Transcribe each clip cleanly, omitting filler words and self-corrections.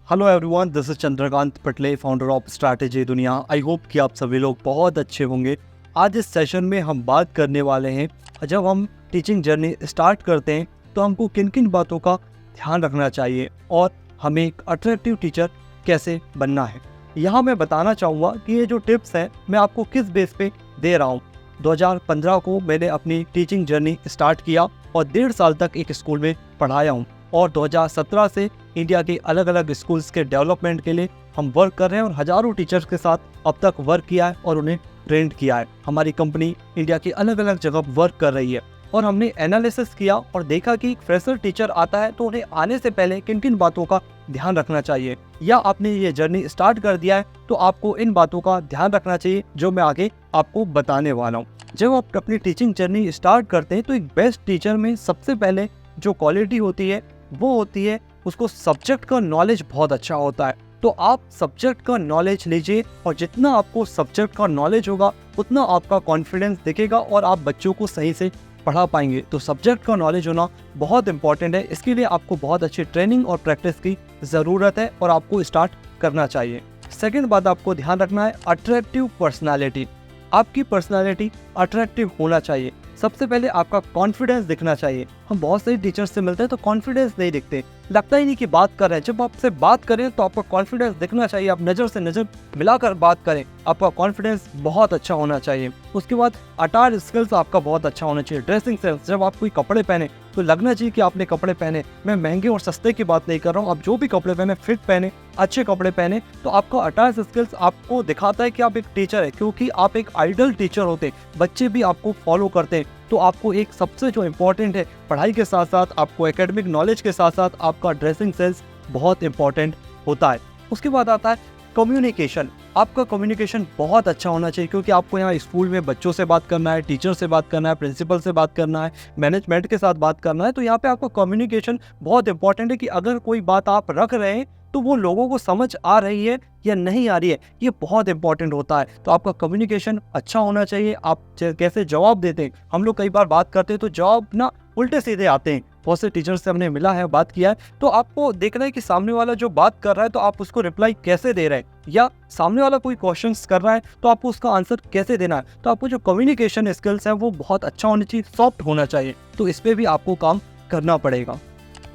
Hello everyone, this is Chandrakant Patle, founder of strategy Duniya. I hope कि आप सभी लोग बहुत अच्छे होंगे। आज इस सेशन में हम बात करने वाले हैं, जब हम टीचिंग जर्नी स्टार्ट करते हैं तो हमको किन किन बातों का ध्यान रखना चाहिए और हमें एक अट्रैक्टिव टीचर कैसे बनना है। यहाँ मैं बताना चाहूँगा कि ये जो टिप्स हैं मैं आपको किस बेस पे दे रहा हूँ। 2015 को मैंने अपनी टीचिंग जर्नी स्टार्ट किया और 1.5 साल तक एक स्कूल में पढ़ाया हूँ और 2017 से इंडिया के अलग अलग स्कूल्स के डेवलपमेंट के लिए हम वर्क कर रहे हैं और हज़ारों टीचर्स के साथ अब तक वर्क किया है और उन्हें ट्रेंड किया है। हमारी कंपनी इंडिया की अलग अलग जगह वर्क कर रही है और हमने एनालिसिस किया और देखा कि एक फ्रेशर टीचर आता है तो उन्हें आने से पहले किन किन बातों का ध्यान रखना चाहिए, या आपने ये जर्नी स्टार्ट कर दिया है तो आपको इन बातों का ध्यान रखना चाहिए जो मैं आगे आपको बताने वाला हूँ। जब आप अपनी टीचिंग जर्नी स्टार्ट करते हैं तो एक बेस्ट टीचर में सबसे पहले जो क्वालिटी होती है वो होती है उसको सब्जेक्ट का नॉलेज बहुत अच्छा होता है। तो आप सब्जेक्ट का नॉलेज लीजिए और जितना आपको सब्जेक्ट का नॉलेज होगा उतना आपका कॉन्फिडेंस दिखेगा और आप बच्चों को सही से पढ़ा पाएंगे। तो सब्जेक्ट का नॉलेज होना बहुत इंपॉर्टेंट है। इसके लिए आपको बहुत अच्छी ट्रेनिंग और प्रैक्टिस की ज़रूरत है और आपको स्टार्ट करना चाहिए। सेकेंड बात आपको ध्यान रखना है, अट्रैक्टिव पर्सनैलिटी। आपकी पर्सनैलिटी अट्रैक्टिव होना चाहिए। सबसे पहले आपका कॉन्फिडेंस दिखना चाहिए। हम बहुत सारे टीचर्स से मिलते हैं तो कॉन्फिडेंस नहीं दिखते, लगता ही नहीं कि बात कर रहे हैं। जब आपसे बात करें तो आपका कॉन्फिडेंस दिखना चाहिए। आप नज़र से नज़र मिलाकर बात करें, आपका कॉन्फिडेंस बहुत अच्छा होना चाहिए। उसके बाद अटायर स्किल्स आपका बहुत अच्छा होना चाहिए। ड्रेसिंग सेंस, जब आप कोई कपड़े पहने तो लगना चाहिए कि आपने कपड़े पहने। मैं महंगे और सस्ते की बात नहीं कर रहा हूँ, आप जो भी कपड़े पहने फिट पहने, अच्छे कपड़े पहने, तो आपका अटायर स्किल्स आपको दिखाता है कि आप एक टीचर है, क्योंकि आप एक आइडल टीचर होते हैं। बच्चे भी आपको फॉलो करते हैं। तो आपको एक सबसे जो इम्पोर्टेंट है, पढ़ाई के साथ साथ आपको एकेडमिक नॉलेज के साथ साथ आपका ड्रेसिंग सेंस बहुत इंपॉर्टेंट होता है। उसके बाद आता है कम्युनिकेशन। आपका कम्युनिकेशन बहुत अच्छा होना चाहिए, क्योंकि आपको यहाँ स्कूल में बच्चों से बात करना है, टीचर से बात करना है, प्रिंसिपल से बात करना है, मैनेजमेंट के साथ बात करना है। तो यहाँ पे आपका कम्युनिकेशन बहुत इंपॉर्टेंट है कि अगर कोई बात आप रख रहे हैं तो वो लोगों को समझ आ रही है या नहीं आ रही है, ये बहुत इंपॉर्टेंट होता है। तो आपका कम्युनिकेशन अच्छा होना चाहिए। आप कैसे जवाब देते हैं, हम लोग कई बार बात करते हैं तो जवाब ना उल्टे सीधे आते हैं। बहुत से टीचर्स से हमने मिला है, बात किया है, तो आपको देखना है कि सामने वाला जो बात कर रहा है तो आप उसको रिप्लाई कैसे दे रहे हैं, या सामने वाला कोई क्वेश्चंस कर रहा है तो आपको उसका आंसर कैसे देना है। तो आपको जो कम्युनिकेशन स्किल्स है वो बहुत अच्छा होना चाहिए, सॉफ्ट होना चाहिए। तो इस पर भी आपको काम करना पड़ेगा।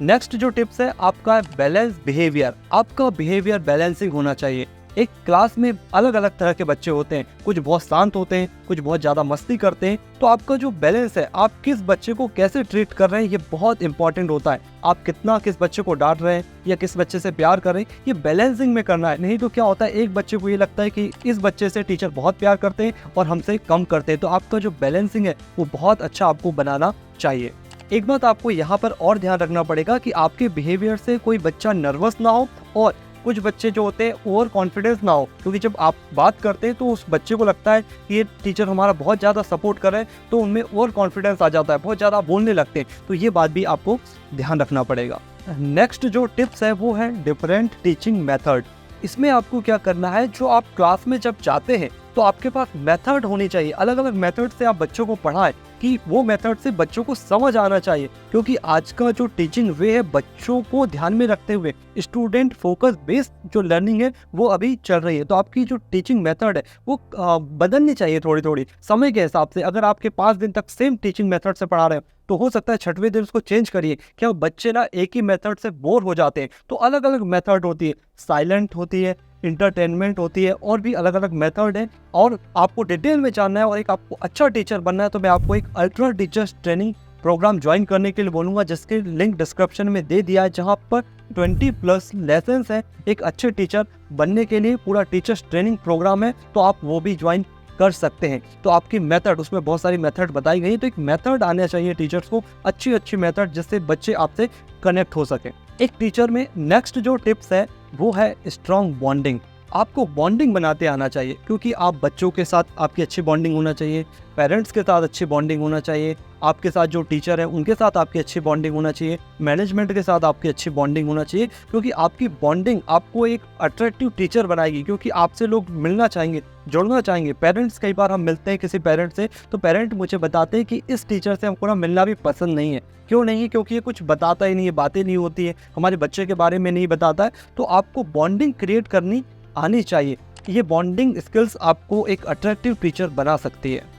नेक्स्ट जो टिप्स है आपका बैलेंस बिहेवियर। आपका बिहेवियर बैलेंसिंग होना चाहिए। एक क्लास में अलग अलग तरह के बच्चे होते हैं, कुछ बहुत शांत होते हैं, कुछ बहुत ज़्यादा मस्ती करते हैं। तो आपका जो बैलेंस है, आप किस बच्चे को कैसे ट्रीट कर रहे हैं, ये बहुत इंपॉर्टेंट होता है। आप कितना किस बच्चे को डांट रहे हैं या किस बच्चे से प्यार कर रहे हैं, ये बैलेंसिंग में करना है। नहीं तो क्या होता है, एक बच्चे को ये लगता है कि इस बच्चे से टीचर बहुत प्यार करते हैं और हमसे कम करते हैं। तो आपका जो बैलेंसिंग है वो बहुत अच्छा आपको बनाना चाहिए। एक बात आपको यहाँ पर और ध्यान रखना पड़ेगा कि आपके बिहेवियर से कोई बच्चा नर्वस ना हो और कुछ बच्चे जो होते हैं ओवर कॉन्फिडेंस ना हो, क्योंकि जब आप बात करते हैं तो उस बच्चे को लगता है कि ये टीचर हमारा बहुत ज़्यादा सपोर्ट कर रहे हैं, तो उनमें ओवर कॉन्फिडेंस आ जाता है, बहुत ज़्यादा बोलने लगते हैं। तो ये बात भी आपको ध्यान रखना पड़ेगा। नेक्स्ट जो टिप्स है वो है डिफरेंट टीचिंग मेथड। इसमें आपको क्या करना है, जो आप क्लास में जब जाते हैं तो आपके पास मेथड होनी चाहिए। अलग अलग मेथड से आप बच्चों को पढ़ाएं कि वो मेथड से बच्चों को समझ आना चाहिए, क्योंकि आज का जो टीचिंग वे है बच्चों को ध्यान में रखते हुए स्टूडेंट फोकस बेस्ड जो लर्निंग है वो अभी चल रही है। तो आपकी जो टीचिंग मेथड है वो बदलनी चाहिए थोड़ी थोड़ी समय के हिसाब से। अगर आपके 5 दिन तक सेम टीचिंग मेथड से पढ़ा रहे हैं तो हो सकता है 6वें दिन उसको चेंज करिए। क्या बच्चे ना एक ही मेथड से बोर हो जाते हैं। तो अलग अलग मेथड होती है, साइलेंट होती है, इंटरटेनमेंट होती है, और भी अलग अलग मेथड है। और आपको डिटेल में जानना है और एक आपको अच्छा टीचर बनना है तो मैं आपको एक ultra teachers training program join करने के लिए बोलूँगा, जिसके लिंक डिस्क्रिप्शन में दे दिया है, जहाँ पर 20+ लेसन्स हैं एक अच्छे टीचर बनने के लिए। पूरा टीचर्स ट्रेनिंग प्रोग्राम है, तो आप वो भी ज्वाइन कर सकते हैं। तो आपकी मेथड, उसमें बहुत सारी मेथड बताई गई है, तो एक मेथड आना चाहिए टीचर्स को, अच्छी अच्छी मेथड, जिससे बच्चे आपसे कनेक्ट हो सके एक टीचर में। नेक्स्ट जो टिप्स है वो है स्ट्रॉन्ग बॉन्डिंग। आपको बॉन्डिंग बनाते आना चाहिए, क्योंकि आप बच्चों के साथ आपकी अच्छी बॉन्डिंग होना चाहिए, पेरेंट्स के साथ अच्छी बॉन्डिंग होना चाहिए, आपके साथ जो टीचर है उनके साथ आपकी अच्छी बॉन्डिंग होना चाहिए, मैनेजमेंट के साथ आपकी अच्छी बॉन्डिंग होना चाहिए, क्योंकि आपकी बॉन्डिंग आपको एक अट्रैक्टिव टीचर बनाएगी, क्योंकि आपसे लोग मिलना चाहेंगे, जुड़ना चाहेंगे। पेरेंट्स, कई बार हम मिलते हैं किसी पेरेंट्स से तो पेरेंट मुझे बताते हैं कि इस टीचर से हमको ना मिलना भी पसंद नहीं है। क्यों नहीं है? क्योंकि ये कुछ बताता ही नहीं है, बातें नहीं होती है, हमारे बच्चे के बारे में नहीं बताता है। तो आपको बॉन्डिंग क्रिएट करनी आनी चाहिए। ये बॉन्डिंग स्किल्स आपको एक अट्रैक्टिव टीचर बना सकती है।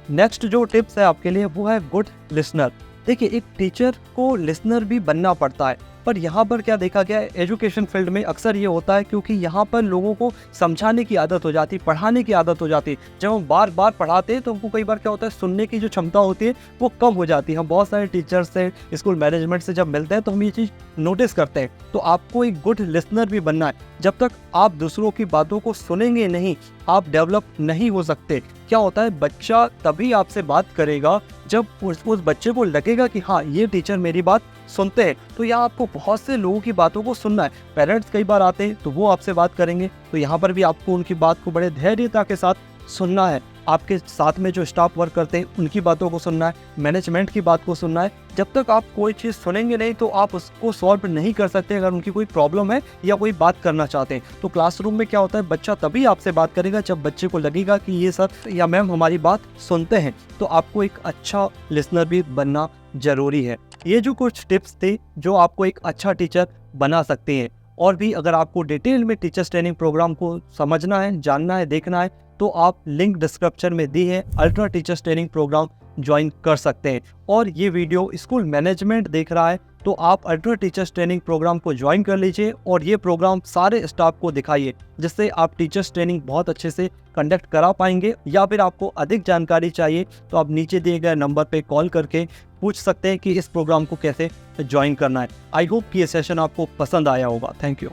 नेक्स्ट जो टिप्स है आपके लिए वो है गुड लिसनर। देखिए, एक टीचर को लिसनर भी बनना पड़ता है, पर यहाँ पर क्या देखा गया है, एजुकेशन फील्ड में अक्सर ये होता है, क्योंकि यहाँ पर लोगों को समझाने की आदत हो जाती है, पढ़ाने की आदत हो जाती है। जब हम बार बार पढ़ाते हैं तो हमको कई बार क्या होता है, सुनने की जो क्षमता होती है वो कम हो जाती है। हम बहुत सारे टीचर्स से, स्कूल मैनेजमेंट से जब मिलते हैं तो हम ये चीज़ नोटिस करते हैं। तो आपको एक गुड लिसनर भी बनना है। जब तक आप दूसरों की बातों को सुनेंगे नहीं, आप डेवलप नहीं हो सकते। क्या होता है, बच्चा तभी आपसे बात करेगा जब उस बच्चे को लगेगा कि हाँ, ये टीचर मेरी बात सुनते हैं। तो यहाँ आपको बहुत से लोगों की बातों को सुनना है। पेरेंट्स कई बार आते हैं तो वो आपसे बात करेंगे, तो यहाँ पर भी आपको उनकी बात को बड़े धैर्यता के साथ सुनना है। आपके साथ में जो स्टाफ वर्क करते हैं उनकी बातों को सुनना है, मैनेजमेंट की बात को सुनना है। जब तक आप कोई चीज़ सुनेंगे नहीं तो आप उसको सॉल्व नहीं कर सकते। अगर उनकी कोई प्रॉब्लम है या कोई बात करना चाहते हैं, तो क्लासरूम में क्या होता है, बच्चा तभी आपसे बात करेगा जब बच्चे को लगेगा कि ये सर या मैम हमारी बात सुनते हैं। तो आपको एक अच्छा लिसनर भी बनना जरूरी है। ये जो कुछ टिप्स थे जो आपको एक अच्छा टीचर बना सकते हैं। और भी अगर आपको डिटेल में टीचर्स ट्रेनिंग प्रोग्राम को समझना है, जानना है, देखना है, तो आप लिंक डिस्क्रिप्शन में दी है, ultra teachers training program join कर सकते हैं। और ये वीडियो स्कूल मैनेजमेंट देख रहा है तो आप अल्ट्रा टीचर्स ट्रेनिंग प्रोग्राम को ज्वाइन कर लीजिए और ये प्रोग्राम सारे स्टाफ को दिखाइए, जिससे आप टीचर्स ट्रेनिंग बहुत अच्छे से कंडक्ट करा पाएंगे। या फिर आपको अधिक जानकारी चाहिए तो आप नीचे दिए गए नंबर पे कॉल करके पूछ सकते हैं कि इस प्रोग्राम को कैसे ज्वाइन करना है। आई होप कि ये सेशन आपको पसंद आया होगा। Thank you.